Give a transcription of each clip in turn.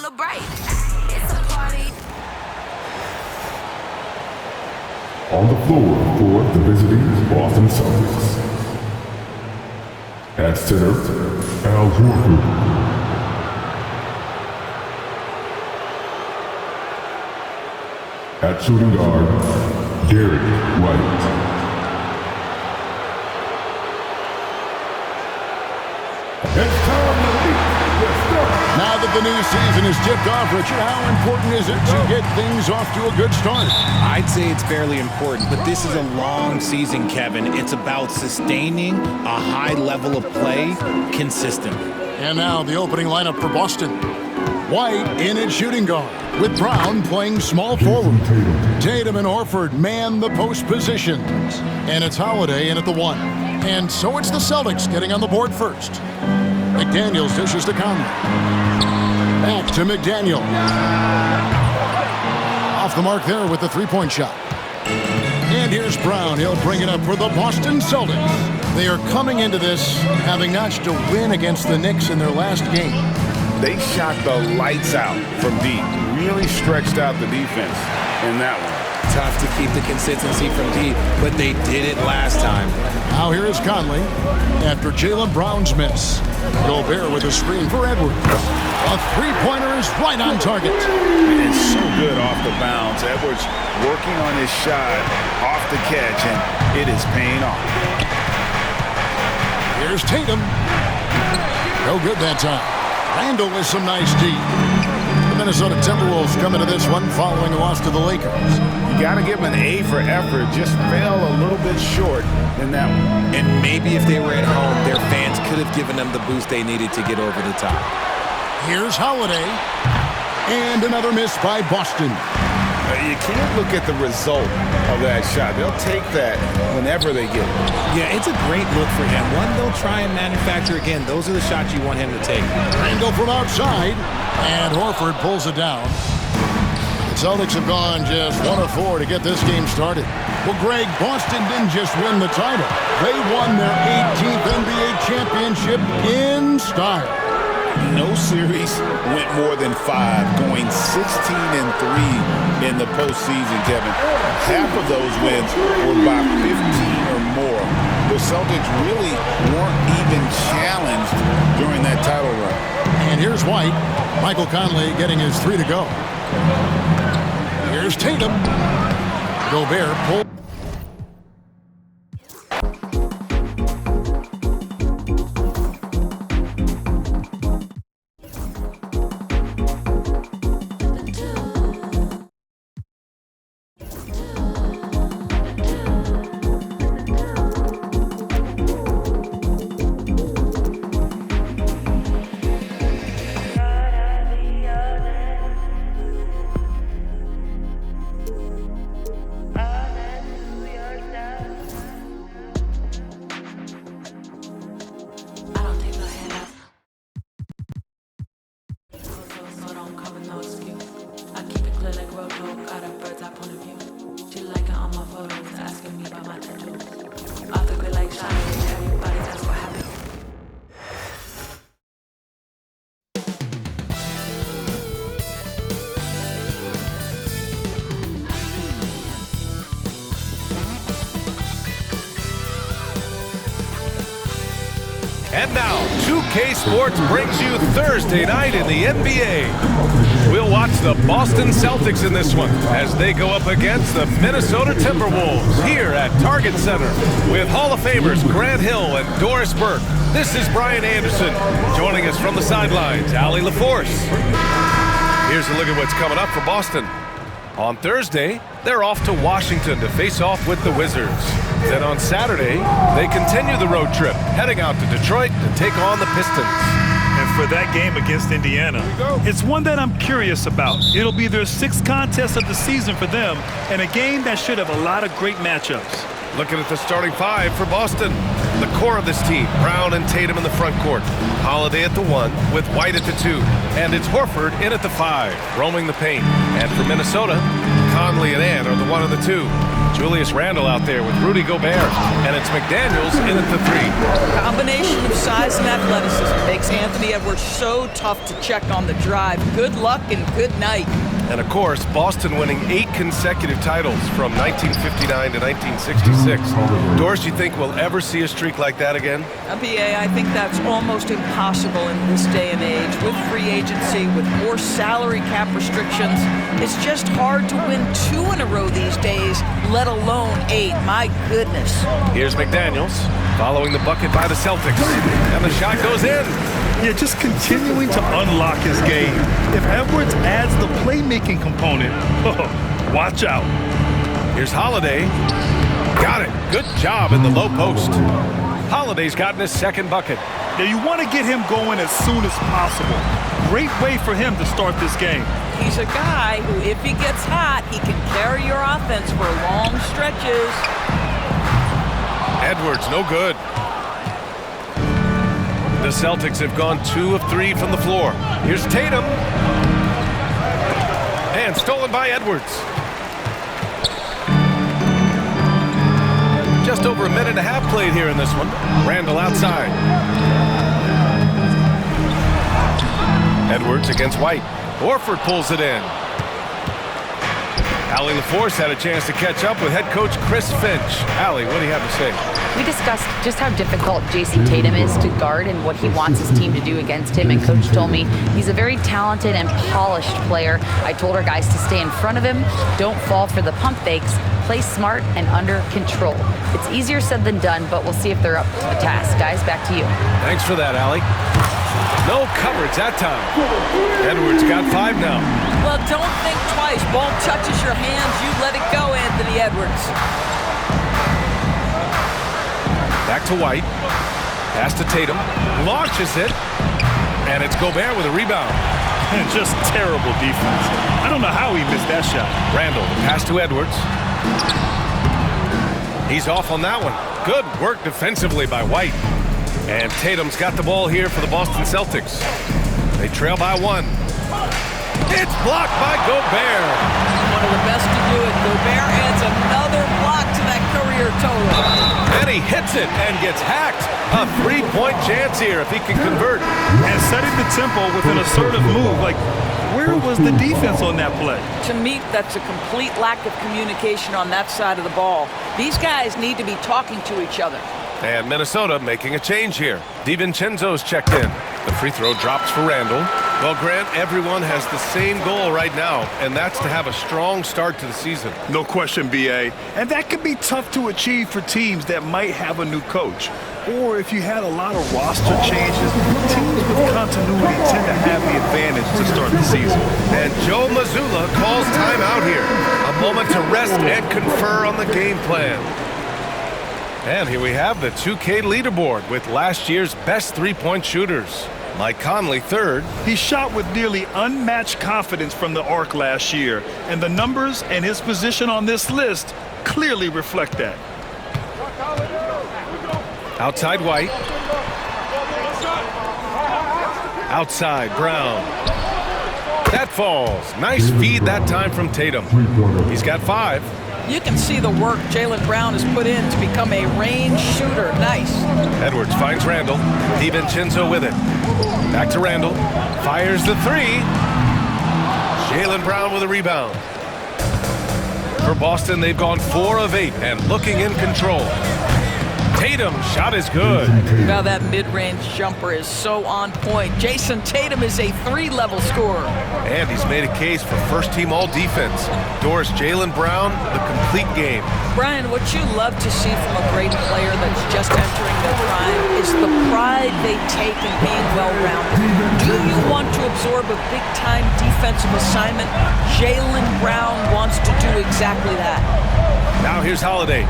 celebrate. It's a party. On the floor for the visiting Boston Celtics. At center, Al Horford. At shooting guard, Derek White. It's time to meet the start. Now that the new season is tipped off, Richard, how important is it to get things off to a good start? I'd say it's fairly important, but this is a long season, Kevin. It's about sustaining a high level of play consistently. And now the opening lineup for Boston. White in at shooting guard, with Brown playing small forward. Tatum and Horford man the post positions. And it's Holiday in at the 1. And so it's the Celtics getting on the board first. McDaniels dishes to Conley. Back to McDaniel. Off the mark there with the three-point shot. And here's Brown. He'll bring it up for the Boston Celtics. They are coming into this having notched a win against the Knicks in their last game. They shot the lights out from deep. Really stretched out the defense in that one. Tough to keep the consistency from deep, but they did it last time. Now here is Conley after Jaylen Brown's miss. Gobert with a screen for Edwards. A three-pointer is right on target. It's so good off the bounce. Edwards working on his shot off the catch, and it is paying off. Here's Tatum. No good that time. Randall with some nice D. The Minnesota Timberwolves come into this one following a loss to the Lakers. You got to give them an A for effort. Just fell a little bit short in that one. And maybe if they were at home, their fans could have given them the boost they needed to get over the top. Here's Holiday. And another miss by Boston. You can't look at the result of that shot. They'll take that whenever they get it. Yeah, it's a great look for him. One they'll try and manufacture again. Those are the shots you want him to take. Randall from outside. And Horford pulls it down. The Celtics have gone just 1 of 4 to get this game started. Well, Greg, Boston didn't just win the title. They won their 18th NBA championship in style. No series went more than 5, going 16-3 in the postseason, Kevin. Half of those wins were by 15 or more. The Celtics really weren't even challenged during that title run. And here's White. Michael Conley getting his 3 to go. Here's Tatum. Gobert pulled. And now, 2K Sports brings you Thursday night in the NBA. We'll watch the Boston Celtics in this one as they go up against the Minnesota Timberwolves here at Target Center with Hall of Famers Grant Hill and Doris Burke. This is Brian Anderson. Joining us from the sidelines, Allie LaForce. Here's a look at what's coming up for Boston. On Thursday, they're off to Washington to face off with the Wizards. Then on Saturday, they continue the road trip, heading out to Detroit to take on the Pistons. And for that game against Indiana, it's one that I'm curious about. It'll be their 6th contest of the season for them, and a game that should have a lot of great matchups. Looking at the starting 5 for Boston. The core of this team, Brown and Tatum in the front court. Holiday at the 1 with White at the 2. And it's Horford in at the 5, roaming the paint. And for Minnesota, Conley and Ant are the 1 and the 2. Julius Randle out there with Rudy Gobert. And it's McDaniels in at the 3. Combination of size and athleticism makes Anthony Edwards so tough to check on the drive. Good luck and good night. And of course, Boston winning 8 consecutive titles from 1959 to 1966. Doris, you think we'll ever see a streak like that again? BA, I think that's almost impossible in this day and age. With free agency, with more salary cap restrictions, it's just hard to win 2 in a row these days, let alone 8. My goodness. Here's McDaniels following the bucket by the Celtics. And the shot goes in. Yeah, just continuing to unlock his game. If Edwards adds the playmaking component, watch out. Here's Holiday. Got it. Good job in the low post. Holiday's gotten his second bucket. Now you want to get him going as soon as possible. Great way for him to start this game. He's a guy who, if he gets hot, he can carry your offense for long stretches. Edwards, no good. The Celtics have gone 2 of 3 from the floor. Here's Tatum. And stolen by Edwards. Just over a minute and a half played here in this one. Randle outside. Edwards against White. Horford pulls it in. Allie LaForce had a chance to catch up with head coach Chris Finch. Allie, what do you have to say? We discussed just how difficult Jason Tatum is to guard and what he wants his team to do against him, and Coach told me he's a very talented and polished player. I told our guys to stay in front of him, don't fall for the pump fakes, play smart and under control. It's easier said than done, but we'll see if they're up to the task. Guys, back to you. Thanks for that, Allie. No coverage that time. Edwards got 5 now. Well, don't think twice. Ball touches your hands, you let it go, Anthony Edwards. Back to White. Pass to Tatum. Launches it. And it's Gobert with a rebound. And just terrible defense. I don't know how he missed that shot. Randle, pass to Edwards. He's off on that one. Good work defensively by White. And Tatum's got the ball here for the Boston Celtics. They trail by 1. It's blocked by Gobert. One of the best to do it. Gobert adds another block to that career total. And he hits it and gets hacked. A 3-point chance here if he can convert. And setting the tempo with an assertive move. Like, where was the defense on that play? To me, that's a complete lack of communication on that side of the ball. These guys need to be talking to each other. And Minnesota making a change here. DiVincenzo's checked in. The free throw drops for Randle. Well, Grant, everyone has the same goal right now, and that's to have a strong start to the season. No question, BA. And that can be tough to achieve for teams that might have a new coach. Or if you had a lot of roster changes, teams with continuity tend to have the advantage to start the season. And Joe Mazzulla calls timeout here. A moment to rest and confer on the game plan. And here we have the 2K leaderboard with last year's best three-point shooters. Mike Conley, 3rd. He shot with nearly unmatched confidence from the arc last year, and the numbers and his position on this list clearly reflect that. Outside White. Outside Brown. That falls. Nice feed that time from Tatum. He's got 5. You can see the work Jaylen Brown has put in to become a range shooter. Nice. Edwards finds Randle. DiVincenzo with it. Back to Randle. Fires the 3. Jaylen Brown with a rebound. For Boston, they've gone 4 of 8 and looking in control. Tatum's shot is good. Now that mid-range jumper is so on point. Jason Tatum is a 3-level scorer. And he's made a case for first-team all-defense. Doris, Jaylen Brown, the complete game. Brian, what you love to see from a great player that's just entering their prime is the pride they take in being well-rounded. Do you want to absorb a big-time defensive assignment? Jaylen Brown wants to do exactly that. Now here's Holiday.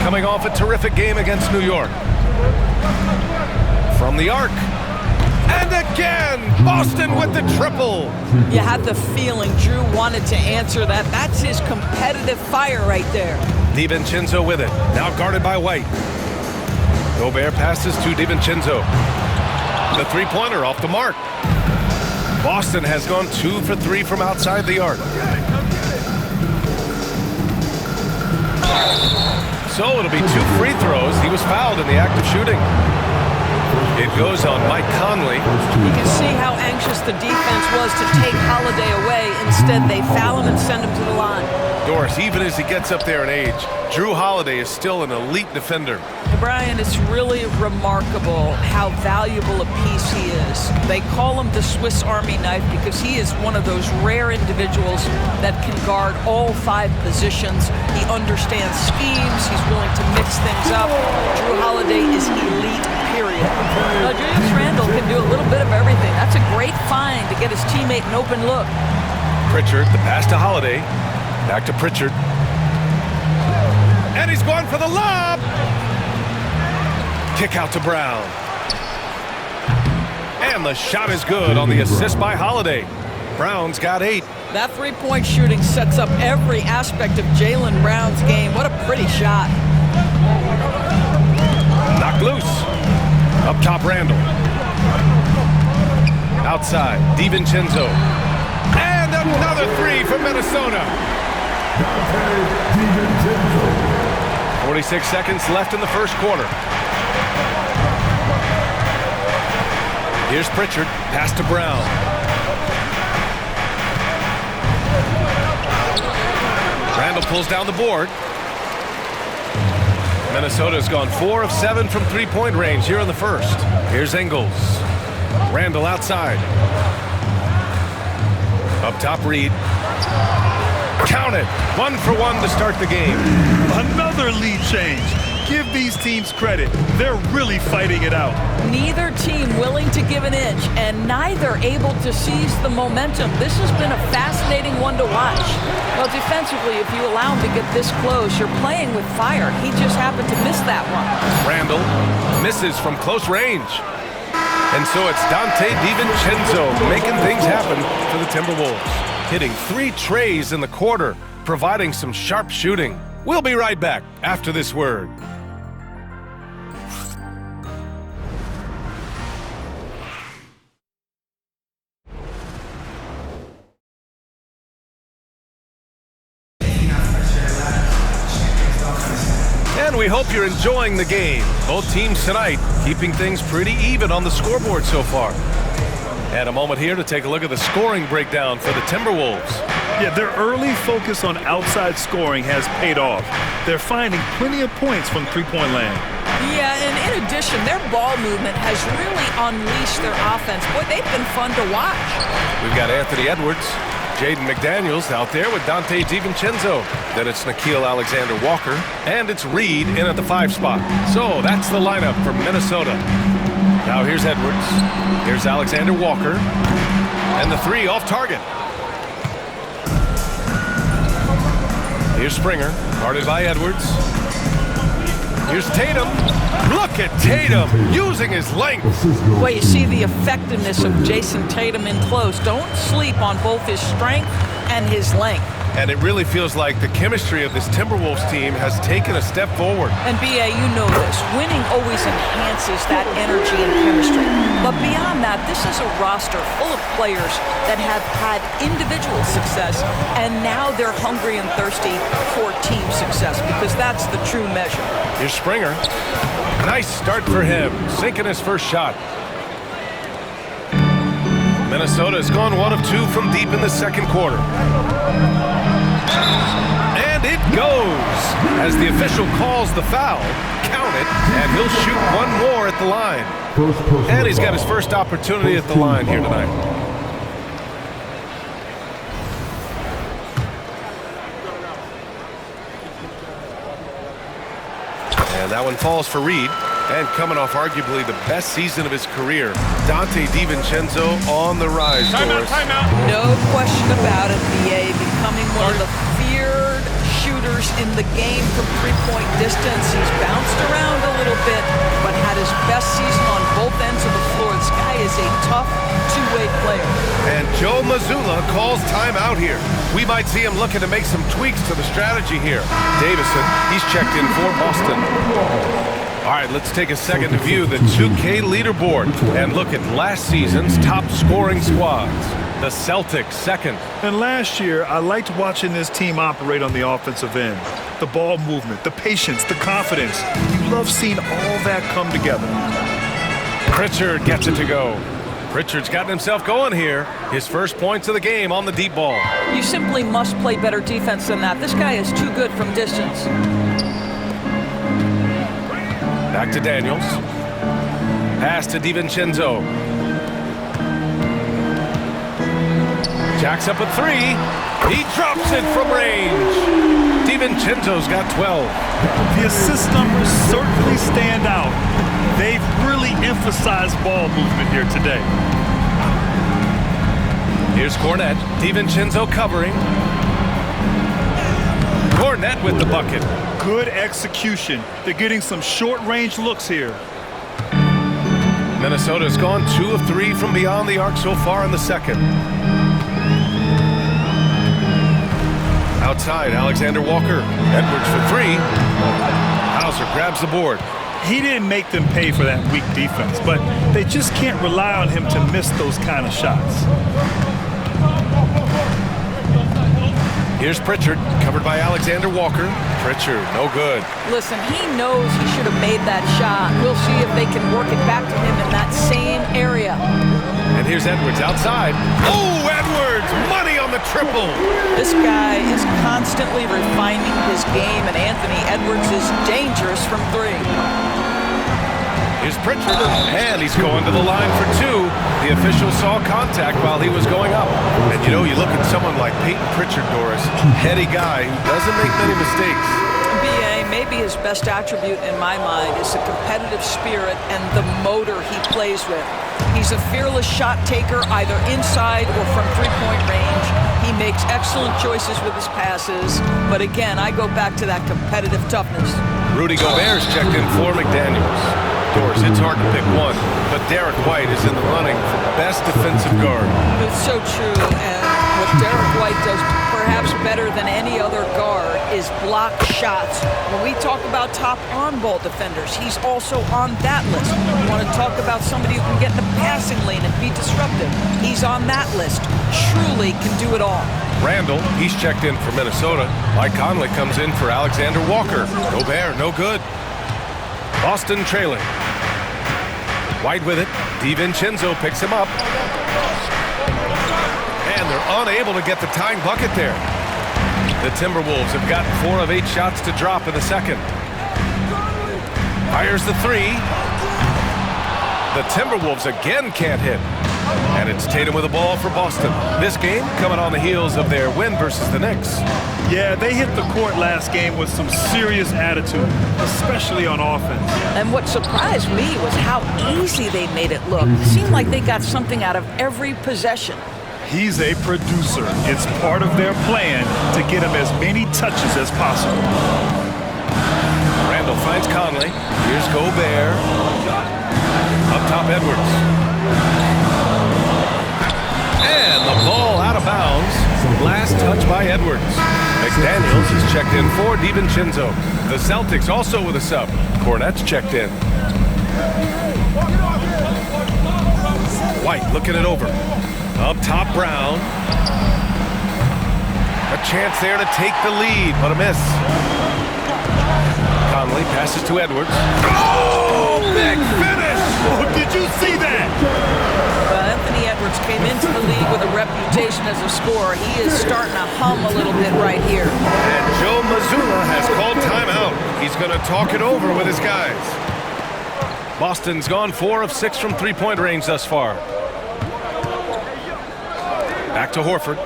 Coming off a terrific game against New York. From the arc. And again, Boston with the triple. You had the feeling Drew wanted to answer that. That's his competitive fire right there. DiVincenzo with it. Now guarded by White. Gobert passes to DiVincenzo. The three-pointer off the mark. Boston has gone 2 for 3 from outside the arc. So it'll be 2 free throws. He was fouled in the act of shooting. It goes on Mike Conley. You can see how anxious the defense was to take Holiday away. Instead, they foul him and send him to the line. Doris, even as he gets up there in age, Drew Holiday is still an elite defender. Brian, it's really remarkable how valuable a piece he is. They call him the Swiss Army knife because he is one of those rare individuals that can guard all 5 positions. He understands schemes. He's willing to mix things up. Drew Holiday is elite, period. Julius Randle can do a little bit of everything. That's a great find to get his teammate an open look. Pritchard, the pass to Holiday. Back to Pritchard. And he's going for the lob. Kick out to Brown. And the shot is good on the assist by Holiday. Brown's got 8. That three-point shooting sets up every aspect of Jaylen Brown's game. What a pretty shot. Knocked loose. Up top, Randle. Outside, DiVincenzo. And another 3 for Minnesota. 46 seconds left in the first quarter. Here's Pritchard. Pass to Brown. Randle pulls down the board. Minnesota's gone 4 of 7 from three-point range here in the first. Here's Ingles. Randle outside. Up top, Reed. Count it. 1 for 1 to start the game. Another lead change. Give these teams credit. They're really fighting it out. Neither team willing to give an inch, and neither able to seize the momentum. This has been a fascinating one to watch. Well, defensively, if you allow him to get this close, you're playing with fire. He just happened to miss that one. Randle misses from close range. And so it's Dante DiVincenzo making things happen for the Timberwolves. Hitting 3 trays in the quarter, providing some sharp shooting. We'll be right back after this word. And we hope you're enjoying the game. Both teams tonight keeping things pretty even on the scoreboard so far. And a moment here to take a look at the scoring breakdown for the Timberwolves. Yeah, their early focus on outside scoring has paid off. They're finding plenty of points from three-point land. Yeah, and in addition, their ball movement has really unleashed their offense. Boy, they've been fun to watch. We've got Anthony Edwards, Jaden McDaniels out there with Dante DiVincenzo. Then it's Nickeil Alexander-Walker, and it's Reed in at the 5 spot. So that's the lineup for Minnesota. Now here's Edwards. Here's Alexander-Walker. And the 3 off target. Here's Springer, guarded by Edwards. Here's Tatum. Look at Tatum using his length. Well, you see the effectiveness of Jason Tatum in close. Don't sleep on both his strength and his length. And it really feels like the chemistry of this Timberwolves team has taken a step forward. And B.A., you know this. Winning always enhances that energy and chemistry. But beyond that, this is a roster full of players that have had individual success, and now they're hungry and thirsty for team success, because that's the true measure. Here's Springer. Nice start for him, sinking his first shot. Minnesota has gone 1 of 2 from deep in the second quarter. And it goes as the official calls the foul. Count it, and he'll shoot 1 more at the line. And he's got his first opportunity at the line here tonight. And that one falls for Reed. And coming off arguably the best season of his career, Dante DiVincenzo on the rise. Timeout. No question about it, B.A. Becoming one of the feared shooters in the game from three-point distance. He's bounced around a little bit, but had his best season on both ends of the floor. This guy is a tough two-way player. And Joe Mazzulla calls timeout here. We might see him looking to make some tweaks to the strategy here. Davison, he's checked in for Boston. All right, let's take a second to view the 2K leaderboard and look at last season's top scoring squads. The Celtics second. And last year, I liked watching this team operate on the offensive end. The ball movement, the patience, the confidence. You love seeing all that come together. Pritchard gets it to go. Pritchard's gotten himself going here. His first points of the game on the deep ball. You simply must play better defense than that. This guy is too good from distance. Back to Daniels. Pass to DiVincenzo. Jacks up a three. He drops it from range. DiVincenzo's got 12. The assist numbers certainly stand out. They've really emphasized ball movement here today. Here's Kornet. DiVincenzo covering. Kornet with the bucket. Good execution. They're getting some short-range looks here. Minnesota's gone 2 of 3 from beyond the arc so far in the second. Outside, Alexander Walker. Edwards for 3. Hauser grabs the board. He didn't make them pay for that weak defense, but they just can't rely on him to miss those kind of shots. Here's Pritchard, covered by Alexander Walker. Pritchard, no good. Listen, he knows he should have made that shot. We'll see if they can work it back to him in that same area. And here's Edwards outside. Oh, Edwards! Money on the triple! This guy is constantly refining his game, and Anthony Edwards is dangerous from 3. Here's Pritchard, and he's going to the line for 2. The official saw contact while he was going up. And you know, you look at someone like Peyton Pritchard, Doris, heady guy who doesn't make many mistakes. BA, maybe his best attribute in my mind is the competitive spirit and the motor he plays with. He's a fearless shot taker, either inside or from 3-point range. He makes excellent choices with his passes, but again, I go back to that competitive toughness. Rudy Gobert's checked in for McDaniels. Doris, it's hard to pick one, but Derek White is in the running for best defensive guard. It's so true, and what Derek White does perhaps better than any other guard is block shots. When we talk about top on-ball defenders, he's also on that list. You want to talk about somebody who can get in the passing lane and be disruptive, he's on that list. Truly can do it all. Randall, he's checked in for Minnesota. Mike Conley comes in for Alexander Walker. Gobert, no good. Boston trailing. White with it. DiVincenzo picks him up. And they're unable to get the tying bucket there. The Timberwolves have got 4 of 8 shots to drop in the second. Fires the 3. The Timberwolves again can't hit. And it's Tatum with the ball for Boston. This game coming on the heels of their win versus the Knicks. Yeah, they hit the court last game with some serious attitude, especially on offense. And what surprised me was how easy they made it look. It seemed like they got something out of every possession. He's a producer. It's part of their plan to get him as many touches as possible. Randall finds Conley. Here's Gobert. Up top, Edwards. And the ball out of bounds. Last touch by Edwards. McDaniels is checked in for DiVincenzo. The Celtics also with a sub. Kornet's checked in. White looking it over. Up top, Brown. A chance there to take the lead, but a miss. Conley passes to Edwards. Oh, big finish! Oh, did you see that? Well, Anthony Edwards came into the league with a reputation as a scorer. He is starting to hum a little bit right here. And Joe Mazzulla has called timeout. He's going to talk it over with his guys. Boston's gone 4 of 6 from 3-point range thus far. Back to Horford.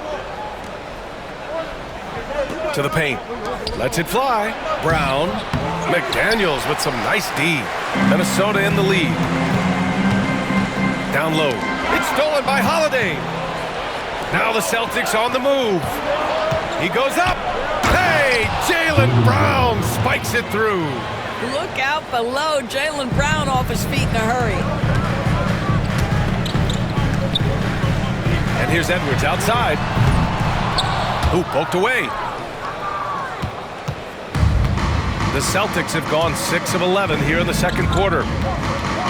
To the paint. Lets it fly. Brown. McDaniels with some nice D. Minnesota in the lead. Down low. It's stolen by Holiday. Now the Celtics on the move. He goes up. Hey, Jaylen Brown spikes it through. Look out below. Jaylen Brown off his feet in a hurry. And here's Edwards outside. Ooh, poked away. The Celtics have gone 6 of 11 here in the second quarter.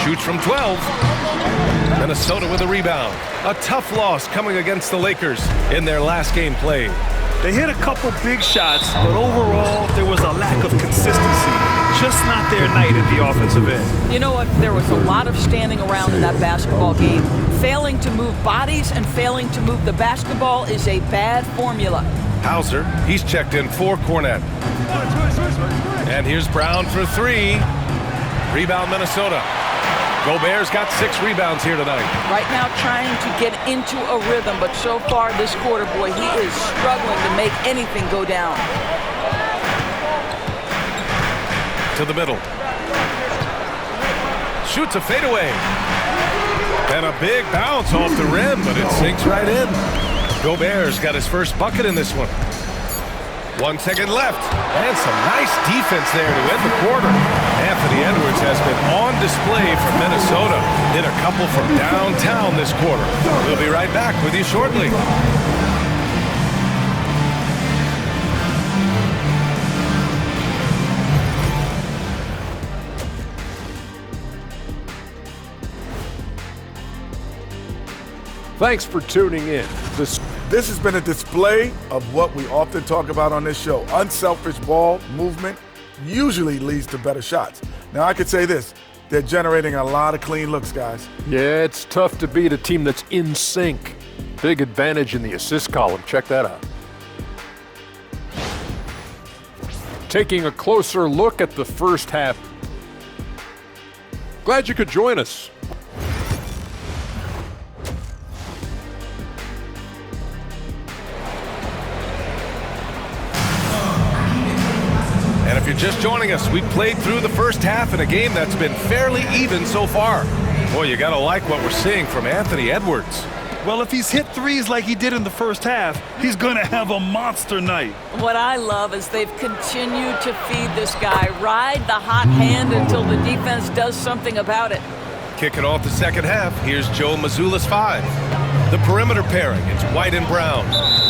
Shoots from 12. Minnesota with a rebound. A tough loss coming against the Lakers in their last game played. They hit a couple big shots, but overall, there was a lack of consistency. Just not their night at the offensive end. You know what? There was a lot of standing around in that basketball game. Failing to move bodies and failing to move the basketball is a bad formula. Hauser, he's checked in for Cornette. And here's Brown for three. Rebound Minnesota. Gobert's got 6 rebounds here tonight. Right now trying to get into a rhythm, but so far this quarter, boy, he is struggling to make anything go down. To the middle. Shoots a fadeaway. And a big bounce off the rim, but it sinks right in. Gobert's got his first bucket in this one. 1 second left. And some nice defense there to end the quarter. Anthony Edwards has been on display for Minnesota. Hit a couple from downtown this quarter. We'll be right back with you shortly. Thanks for tuning in. This has been a display of what we often talk about on this show. Unselfish ball movement usually leads to better shots. Now, I could say this. They're generating a lot of clean looks, guys. Yeah, it's tough to beat a team that's in sync. Big advantage in the assist column. Check that out. Taking a closer look at the first half. Glad you could join us. And if you're just joining us, we played through the first half in a game that's been fairly even so far. Boy, you gotta like what we're seeing from Anthony Edwards. Well, if he's hit threes like he did in the first half, he's gonna have a monster night. What I love is they've continued to feed this guy. Ride the hot hand until the defense does something about it. Kicking off the second half, here's Joe Mazzulla's 5. The perimeter pairing, it's White and Brown.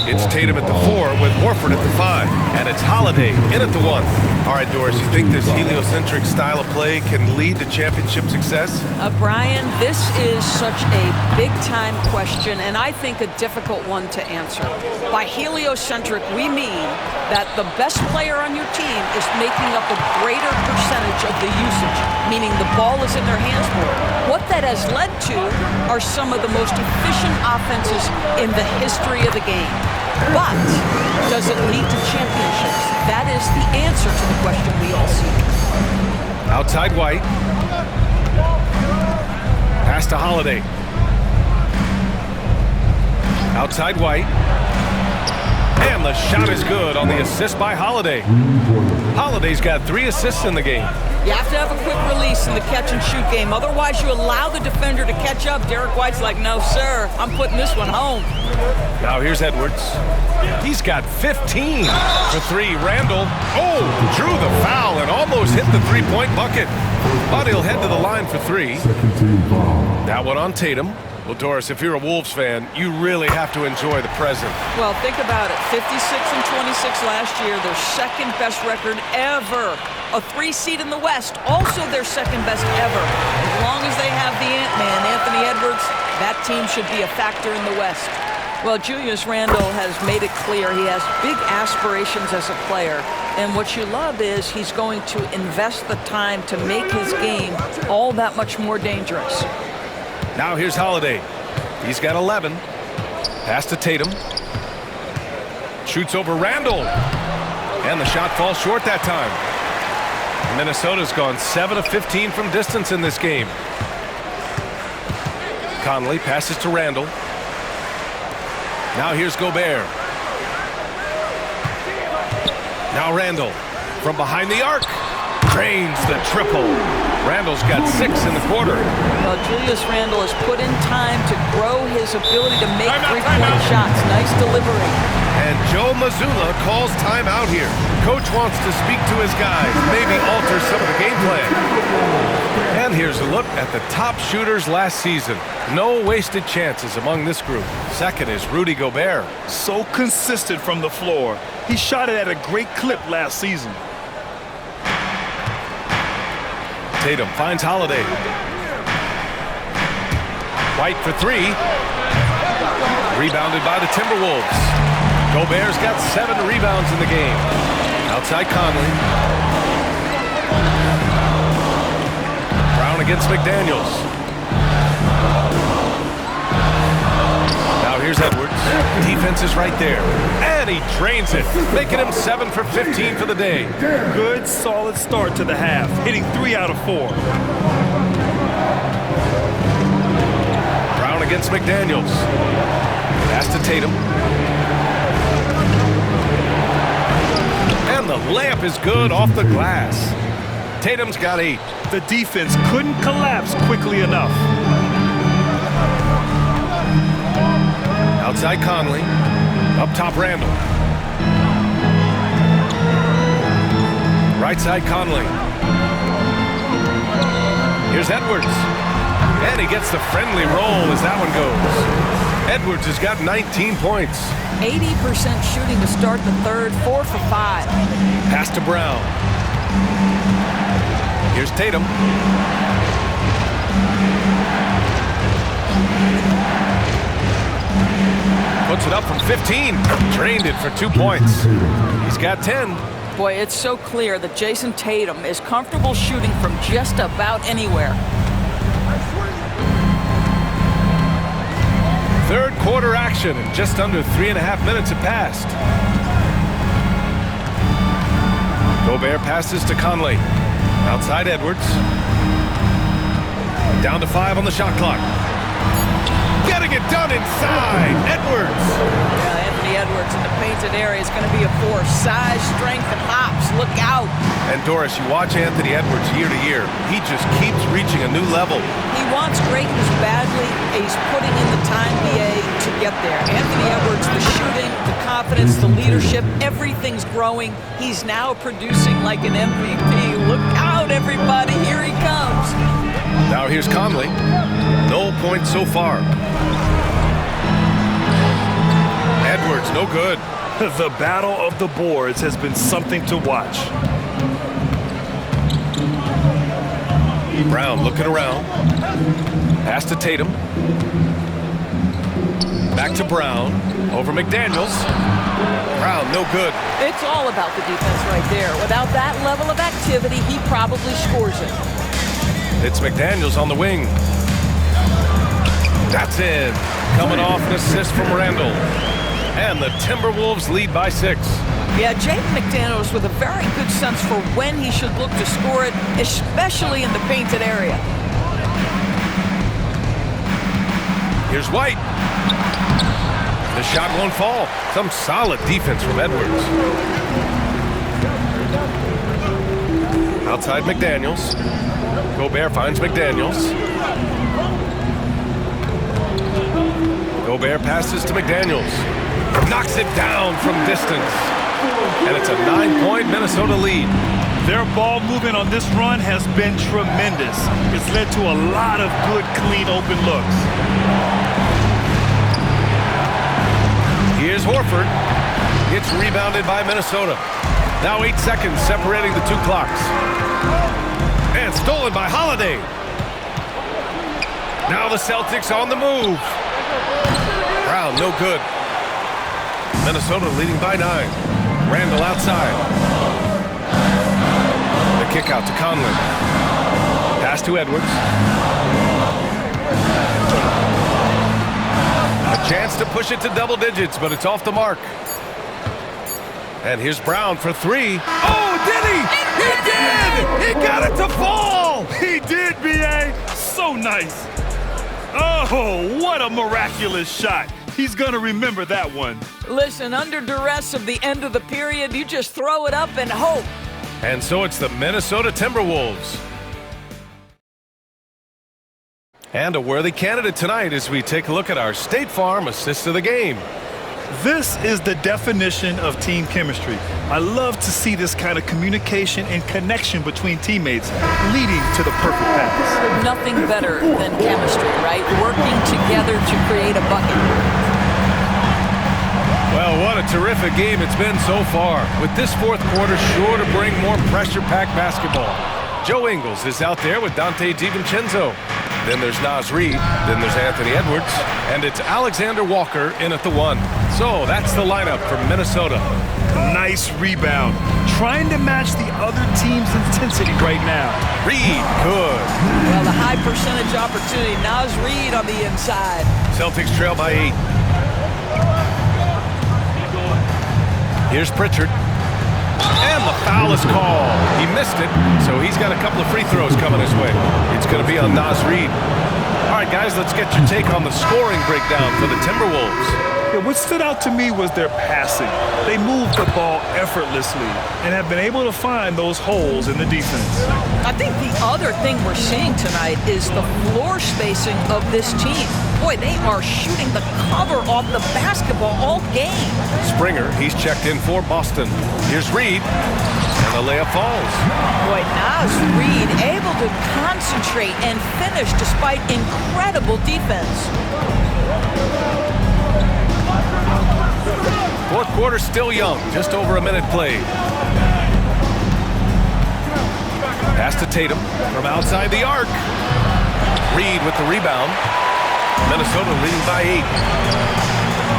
It's Tatum at the 4 with Horford at the 5. And it's Holiday in at the 1. All right, Doris, you think this heliocentric style of play can lead to championship success? Brian, this is such a big-time question, and I think a difficult one to answer. By heliocentric, we mean that the best player on your team is making up a greater percentage of the usage, meaning the ball is in their hands more. What that has led to are some of the most efficient offenses in the history of the game. But does it lead to championships? That is the answer to the question we all seek. Outside White. Pass to Holiday. Outside White. And the shot is good on the assist by Holiday. Holiday's got 3 assists in the game. You have to have a quick release in the catch-and-shoot game. Otherwise, you allow the defender to catch up. Derek White's like, no, sir, I'm putting this one home. Now here's Edwards. He's got 15 for 3. Randall, drew the foul and almost hit the three-point bucket. But he'll head to the line for 3. That one on Tatum. Well, Doris, if you're a Wolves fan, you really have to enjoy the present. Well, think about it. 56 and 26 last year, their second best record ever. A 3 seed in the West, also their second best ever. As long as they have the Ant-Man, Anthony Edwards, that team should be a factor in the West. Well, Julius Randle has made it clear he has big aspirations as a player. And what you love is he's going to invest the time to make his game all that much more dangerous. Now here's Holiday. He's got 11. Pass to Tatum. Shoots over Randall. And the shot falls short that time. Minnesota's gone 7 of 15 from distance in this game. Conley passes to Randall. Now here's Gobert. Now Randall from behind the arc. Drains the triple. Randall's got 6 in the quarter. Well, Julius Randle has put in time to grow his ability to make three-point shots. Nice delivery. And Joe Mazzulla calls timeout here. Coach wants to speak to his guys, maybe alter some of the game plan. And here's a look at the top shooters last season. No wasted chances among this group. Second is Rudy Gobert. So consistent from the floor. He shot it at a great clip last season. Tatum finds Holiday. White for three. Rebounded by the Timberwolves. Gobert's got 7 rebounds in the game. Outside Conley. Brown against McDaniels. Now here's Edwards. Defense is right there. And he drains it, making him 7 for 15 for the day. Good, solid start to the half, hitting 3 out of 4. Brown against McDaniels. Pass to Tatum. And the layup is good off the glass. Tatum's got 8. The defense couldn't collapse quickly enough. Outside Conley. Up top Randall. Right side Conley. Here's Edwards. And he gets the friendly roll as that one goes. Edwards has got 19 points. 80% shooting to start the third, 4 for 5. Pass to Brown. Here's Tatum. Puts it up from 15. Drained it for 2 points. He's got 10. Boy, it's so clear that Jason Tatum is comfortable shooting from just about anywhere. Third quarter action, and just under 3.5 minutes have passed. Gobert passes to Conley. Outside Edwards. Down to 5 on the shot clock. Getting it done inside. Edwards. Yeah, Anthony Edwards in the painted area is going to be a force. Size, strength, and hops. Look out. And Doris, you watch Anthony Edwards year to year. He just keeps reaching a new level. He wants greatness badly. He's putting in the time, BA, to get there. Anthony Edwards, the shooting, the confidence, the leadership, everything's growing. He's now producing like an MVP. Look out, everybody. Here he comes. Now here's Conley. No points so far. Edwards, no good. The battle of the boards has been something to watch. Brown looking around. Pass to Tatum. Back to Brown. Over McDaniels. Brown, no good. It's all about the defense right there. Without that level of activity, he probably scores it. It's McDaniels on the wing. That's in. Coming off an assist from Randall. And the Timberwolves lead by 6. Yeah, Jake McDaniels with a very good sense for when he should look to score it, especially in the painted area. Here's White. The shot won't fall. Some solid defense from Edwards. Outside McDaniels. Gobert finds McDaniels. Gobert passes to McDaniels. Knocks it down from distance. And it's a 9-point Minnesota lead. Their ball movement on this run has been tremendous. It's led to a lot of good, clean, open looks. Here's Horford. It's rebounded by Minnesota. Now 8 seconds separating the 2 clocks. And stolen by Holiday. Now the Celtics on the move. Brown, no good. Minnesota leading by 9. Randall outside. The kick out to Conley. Pass to Edwards. A chance to push it to double digits, but it's off the mark. And here's Brown for 3. Oh, did he? He did! He got it to fall! He did, B.A. So nice. Oh, what a miraculous shot. He's going to remember that one. Listen, under duress of the end of the period, you just throw it up and hope. And so it's the Minnesota Timberwolves. And a worthy candidate tonight as we take a look at our State Farm assist of the game. This is the definition of team chemistry. I love to see this kind of communication and connection between teammates leading to the perfect pass. Nothing better than chemistry, right? Working together to create a bucket. Well, what a terrific game it's been so far, with this fourth quarter sure to bring more pressure-packed basketball. Joe Ingles is out there with Dante DiVincenzo. Then there's Naz Reid. Then there's Anthony Edwards. And it's Alexander Walker in at the 1. So that's the lineup for Minnesota. Nice rebound. Trying to match the other team's intensity right now. Reid, good. Well, the high percentage opportunity. Naz Reid on the inside. Celtics trail by 8. Here's Pritchard. And the foul is called. He missed it, so he's got a couple of free throws coming his way. It's going to be on Naz Reid. All right, guys, let's get your take on the scoring breakdown for the Timberwolves. Yeah, what stood out to me was their passing. They moved the ball effortlessly and have been able to find those holes in the defense. I think the other thing we're seeing tonight is the floor spacing of this team. Boy, they are shooting the cover off the basketball all game. Springer, he's checked in for Boston. Here's Reid, and the layup falls. Boy, Naz Reid able to concentrate and finish despite incredible defense. Fourth quarter still young, just over a minute played. Pass to Tatum from outside the arc. Reid with the rebound. Minnesota leading by 8.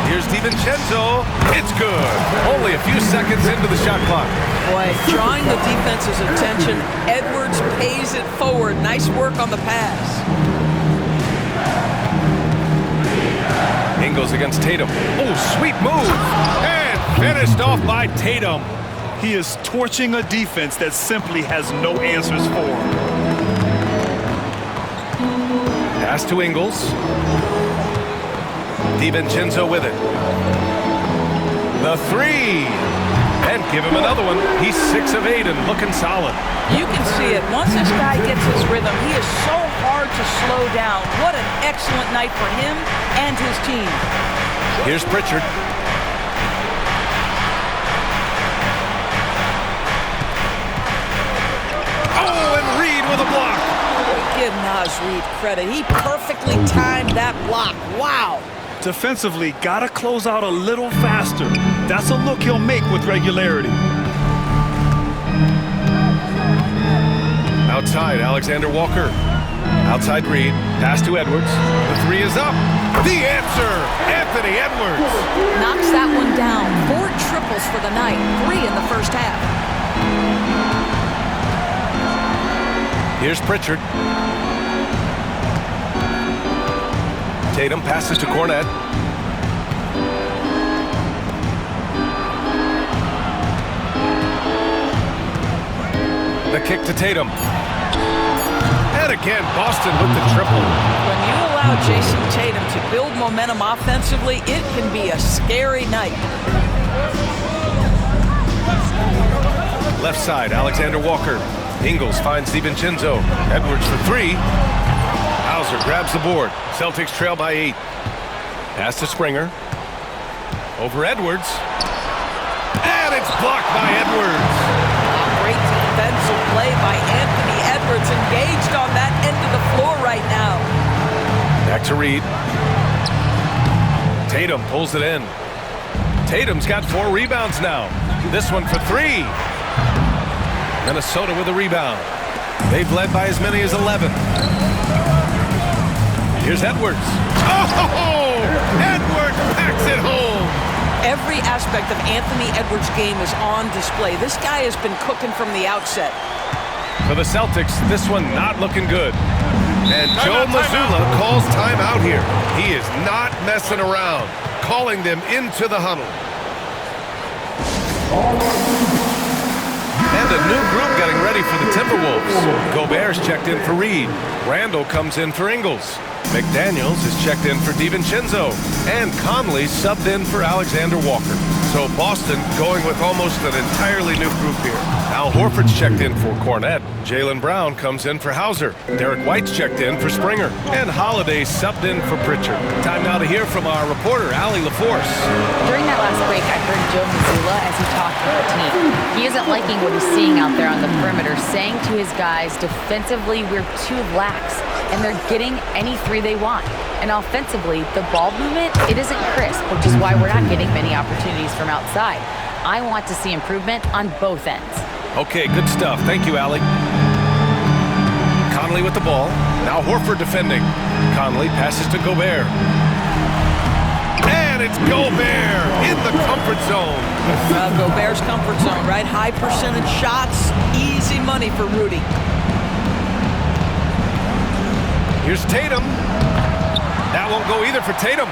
Here's DiVincenzo. It's good. Only a few seconds into the shot clock. Boy, drawing the defense's attention. Edwards pays it forward. Nice work on the pass. Ingles against Tatum. Oh, sweet move. And finished off by Tatum. He is torching a defense that simply has no answers for him. Pass to Ingles. DiVincenzo with it. The 3. And give him another one. He's 6 of 8 and looking solid. You can see it. Once this guy gets his rhythm, he is so hard to slow down. What an excellent night for him and his team. Here's Pritchard. Oh, and Reid with a block. Give Naz Reid credit. He perfectly timed that block. Wow. Defensively, gotta close out a little faster. That's a look he'll make with regularity. Outside, Alexander Walker. Outside Reid. Pass to Edwards. The 3 is up. The answer, Anthony Edwards. Knocks that one down. 4 triples for the night. 3 in the first half. Here's Pritchard. Tatum passes to Cornette. The kick to Tatum. And again, Boston with the triple. When you allow Jason Tatum to build momentum offensively, it can be a scary night. Left side, Alexander Walker. Ingles finds DiVincenzo. Edwards for 3. Hauser grabs the board. Celtics trail by 8. Pass to Springer. Over Edwards. And it's blocked by Edwards. Great defensive play by Anthony Edwards, engaged on that end of the floor right now. Back to Reid. Tatum pulls it in. Tatum's got 4 rebounds now. This one for 3. Minnesota with a rebound. They've led by as many as 11. Here's Edwards. Oh! Edwards packs it home. Every aspect of Anthony Edwards' game is on display. This guy has been cooking from the outset. For the Celtics, this one not looking good. And Joe Mazzulla calls timeout here. He is not messing around, calling them into the huddle. And a new group getting ready for the Timberwolves. Gobert's checked in for Reid. Randall comes in for Ingles. McDaniels is checked in for DiVincenzo. And Conley subbed in for Alexander Walker. So Boston going with almost an entirely new group here. Al Horford's checked in for Cornette. Jaylen Brown comes in for Hauser. Derek White's checked in for Springer. And Holiday subbed in for Pritchard. Time now to hear from our reporter, Allie LaForce. During that last break, I heard Joe Mazzulla as he talked to the team. He isn't liking what he's seeing out there on the perimeter, saying to his guys, defensively, we're too lax, and they're getting any 3 they want. And offensively, the ball movement, it isn't crisp, which is why we're not getting many opportunities from outside. I want to see improvement on both ends. Okay, good stuff. Thank you, Allie. Conley with the ball. Now Horford defending. Conley passes to Gobert. And it's Gobert in the comfort zone. Gobert's comfort zone, right? High percentage shots, easy money for Rudy. Here's Tatum. That won't go either for Tatum.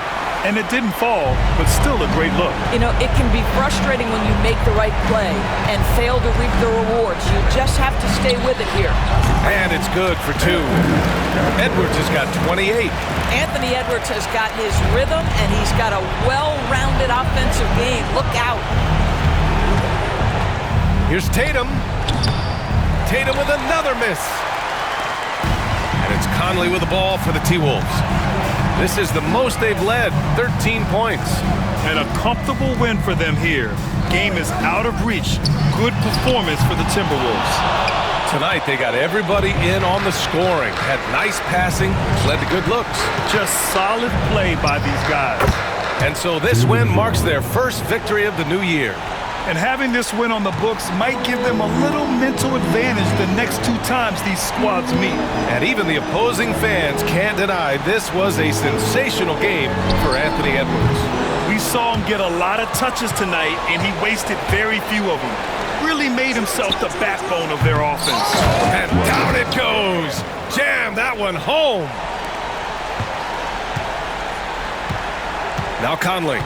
And it didn't fall, but still a great look. You know, it can be frustrating when you make the right play and fail to reap the rewards. You just have to stay with it here. And it's good for 2. Edwards has got 28. Anthony Edwards has got his rhythm, and he's got a well-rounded offensive game. Look out. Here's Tatum. Tatum with another miss. And it's Conley with the ball for the T-Wolves. This is the most they've led, 13 points. And a comfortable win for them here. Game is out of reach. Good performance for the Timberwolves. Tonight, they got everybody in on the scoring. Had nice passing, which led to good looks. Just solid play by these guys. And so this win marks their first victory of the new year. And having this win on the books might give them a little mental advantage the next 2 times these squads meet. And even the opposing fans can't deny this was a sensational game for Anthony Edwards. We saw him get a lot of touches tonight, and he wasted very few of them. Really made himself the backbone of their offense. And down it goes. Jam that one home. Now Conley.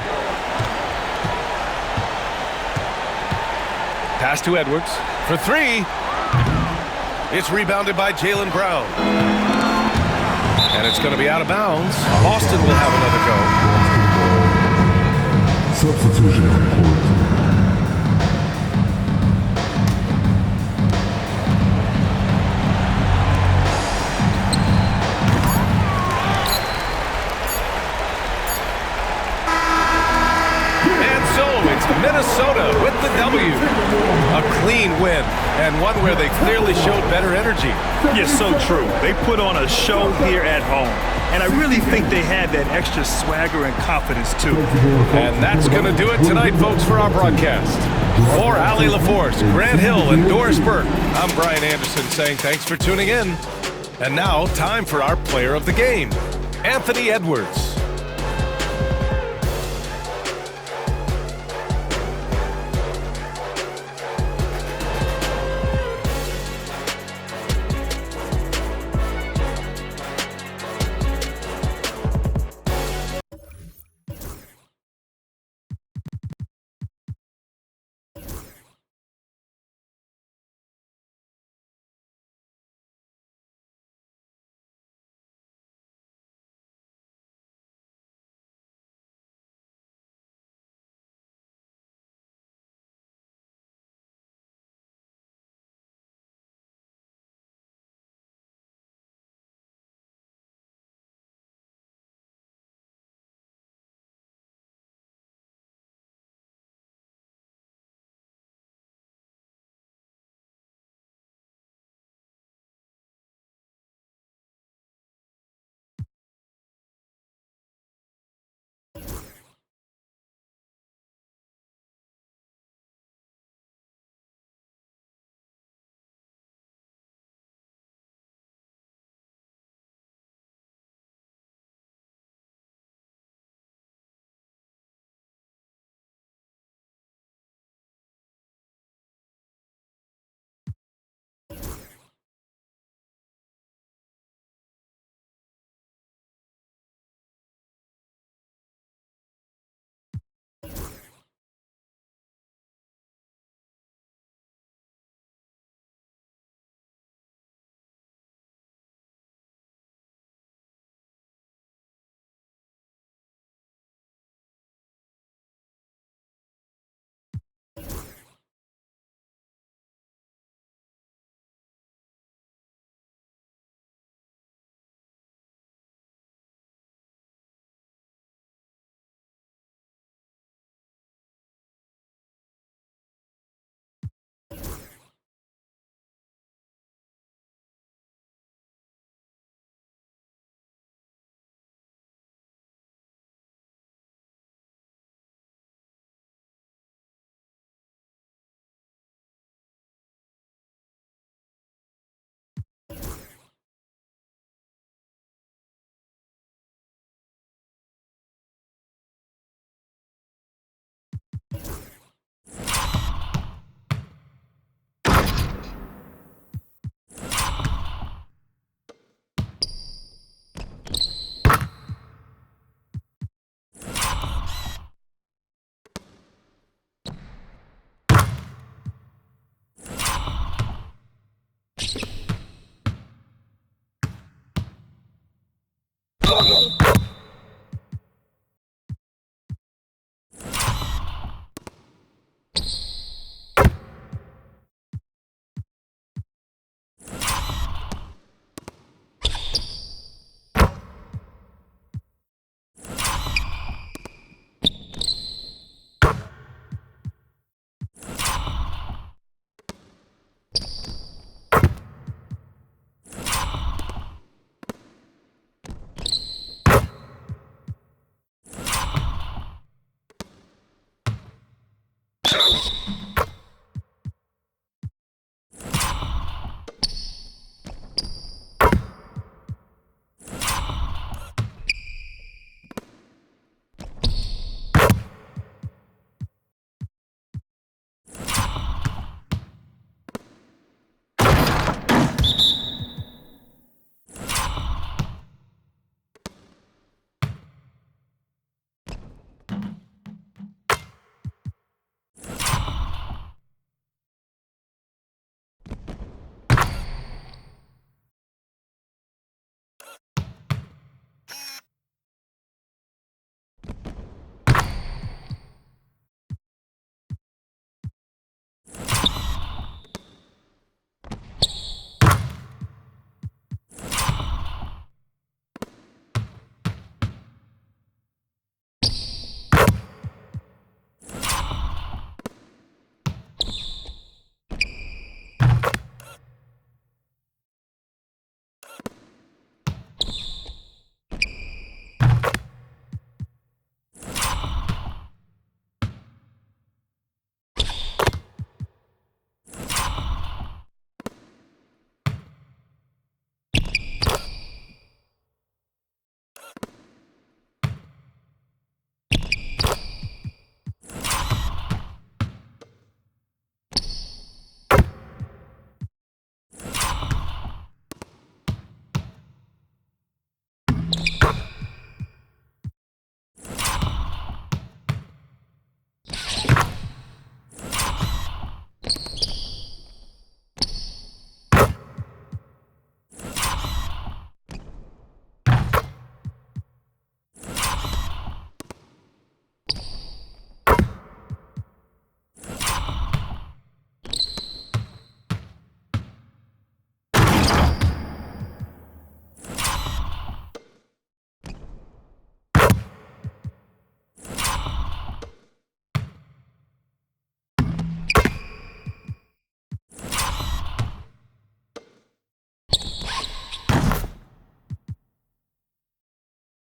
Pass to Edwards for 3. It's rebounded by Jaylen Brown. And it's going to be out of bounds. Boston will have another go. Substitution on court. Minnesota with the W. A clean win, and one where they clearly showed better energy. Yes, so true. They put on a show here at home. And I really think they had that extra swagger and confidence, too. And that's going to do it tonight, folks, for our broadcast. For Allie LaForce, Grant Hill, and Doris Burke, I'm Brian Anderson saying thanks for tuning in. And now, time for our player of the game, Anthony Edwards. You